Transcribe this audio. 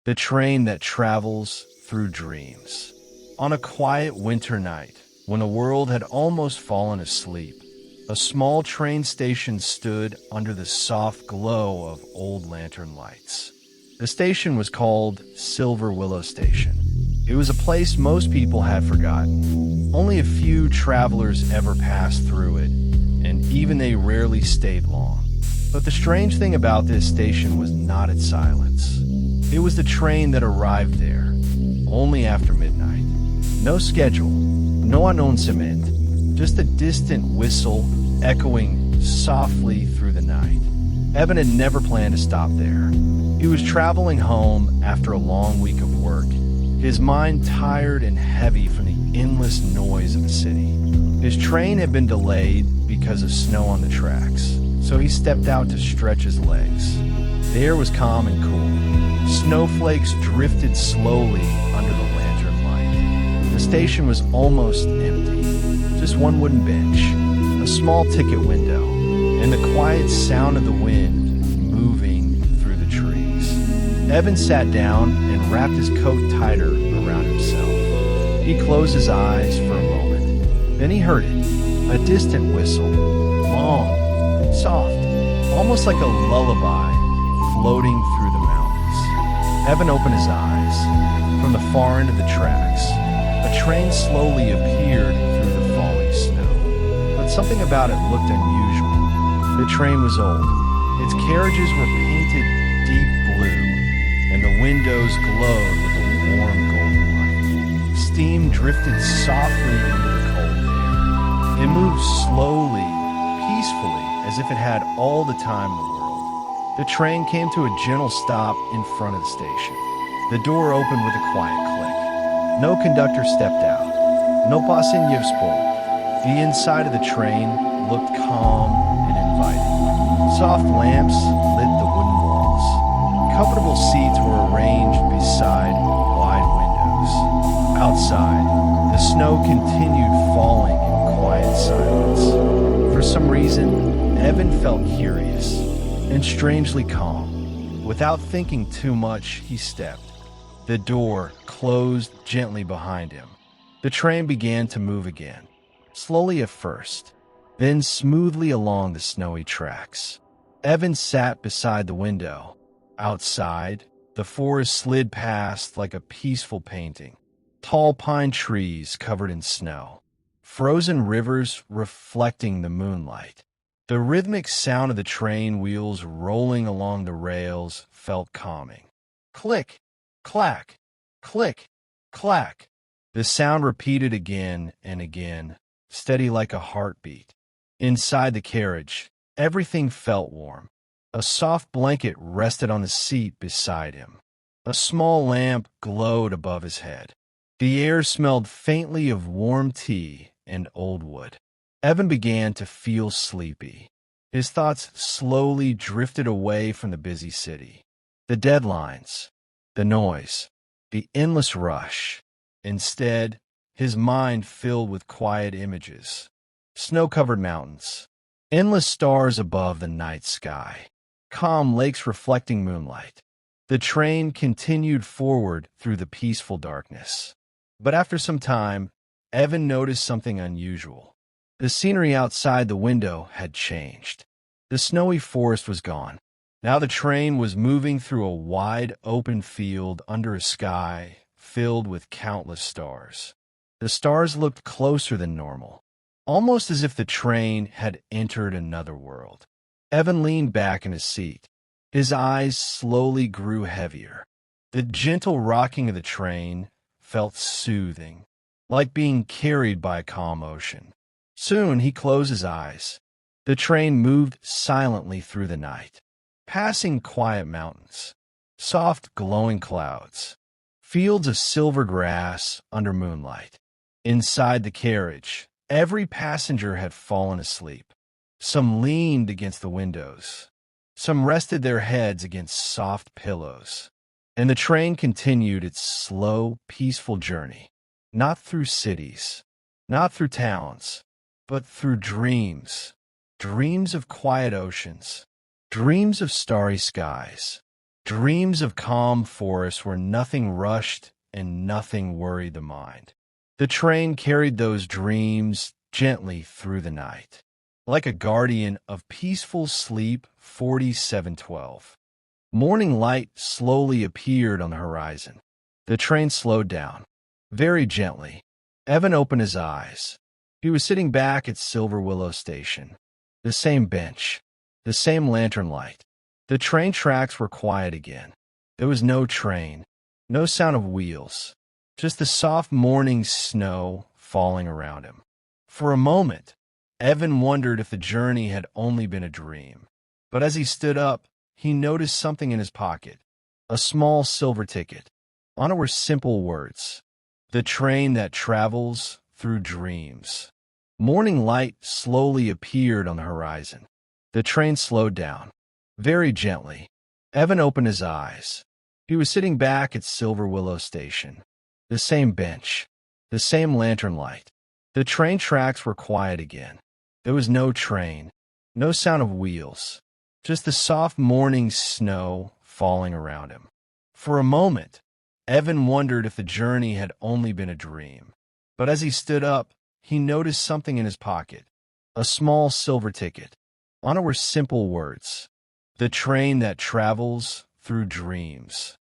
the train that travels through dreams. On a quiet winter night, when the world had almost fallen asleep, a small train station stood under the soft glow of old lantern lights. The station was called Silver Willow Station. It was a place most people had forgotten. Only a few travelers ever passed through it, and even they rarely stayed long. But the strange thing about this station was not its silence. It was the train that arrived there, only after midnight. No schedule, no announcement, just a distant whistle echoing softly through the night. Evan had never planned to stop there. He was traveling home after a long week of work, his mind tired and heavy from the endless noise of the city. His train had been delayed because of snow on the tracks, so he stepped out to stretch his legs. The air was calm and cool. Snowflakes drifted slowly under the lantern light. The station was almost empty. Just one wooden bench, a small ticket window, and the quiet sound of the wind moving through the trees. Evan sat down and wrapped his coat tighter around himself. He closed his eyes for a moment. Then he heard it, a distant whistle, long, soft, almost like a lullaby floating through the mountains. Evan opened his eyes. From the far end of the tracks, a train slowly appeared through the falling snow. But something about it looked unusual. The train was old. Its carriages were painted deep blue, and the windows glowed with a warm golden light. Steam drifted softly into the cold air. It moved slowly, peacefully, as if it had all the time in the world. The train came to a gentle stop in front of the station. The door opened with a quiet click. No conductor stepped out. No passenger spoke. The inside of the train looked calm and inviting. Soft lamps lit the wooden walls. Comfortable seats were arranged beside wide windows. Outside, the snow continued falling in quiet silence. For some reason, Evan felt curious and strangely calm. Without thinking too much, he stepped. The door closed gently behind him. The train began to move again, slowly at first, then smoothly along the snowy tracks. Evan sat beside the window. Outside, the forest slid past like a peaceful painting. Tall pine trees covered in snow. Frozen rivers reflecting the moonlight. The rhythmic sound of the train wheels rolling along the rails felt calming. Click, clack, click, clack. The sound repeated again and again, steady like a heartbeat. Inside the carriage, everything felt warm. A soft blanket rested on the seat beside him. A small lamp glowed above his head. The air smelled faintly of warm tea and old wood. Evan began to feel sleepy. His thoughts slowly drifted away from the busy city. The deadlines, the noise, the endless rush. Instead, his mind filled with quiet images. Snow-covered mountains, endless stars above the night sky, calm lakes reflecting moonlight. The train continued forward through the peaceful darkness. But after some time, Evan noticed something unusual. The scenery outside the window had changed. The snowy forest was gone. Now the train was moving through a wide open field under a sky filled with countless stars. The stars looked closer than normal, almost as if the train had entered another world. Evan leaned back in his seat. His eyes slowly grew heavier. The gentle rocking of the train felt soothing, like being carried by a calm ocean. Soon he closed his eyes. The train moved silently through the night, passing quiet mountains, soft glowing clouds, fields of silver grass under moonlight. Inside the carriage, every passenger had fallen asleep. Some leaned against the windows. Some rested their heads against soft pillows. And the train continued its slow, peaceful journey, not through cities, not through towns, but through dreams. Dreams of quiet oceans, dreams of starry skies, Dreams of calm forests where nothing rushed and nothing worried the mind. The train carried those dreams gently through the night. Like a guardian of peaceful sleep, 4712. Morning light slowly appeared on the horizon. The train slowed down, very gently. Evan opened his eyes. He was sitting back at Silver Willow Station. The same bench, the same lantern light. The train tracks were quiet again. There was no train, no sound of wheels, just the soft morning snow falling around him. For a moment, Evan wondered if the journey had only been a dream. But as he stood up, he noticed something in his pocket, a small silver ticket. On it were simple words, "The train that travels through dreams." Morning light slowly appeared on the horizon. The train slowed down, very gently. Evan opened his eyes. He was sitting back at Silver Willow Station. The same bench, the same lantern light. The train tracks were quiet again. There was no train, no sound of wheels, just the soft morning snow falling around him. For a moment, Evan wondered if the journey had only been a dream. But as he stood up, he noticed something in his pocket, a small silver ticket. On it were simple words, "The train that travels through dreams."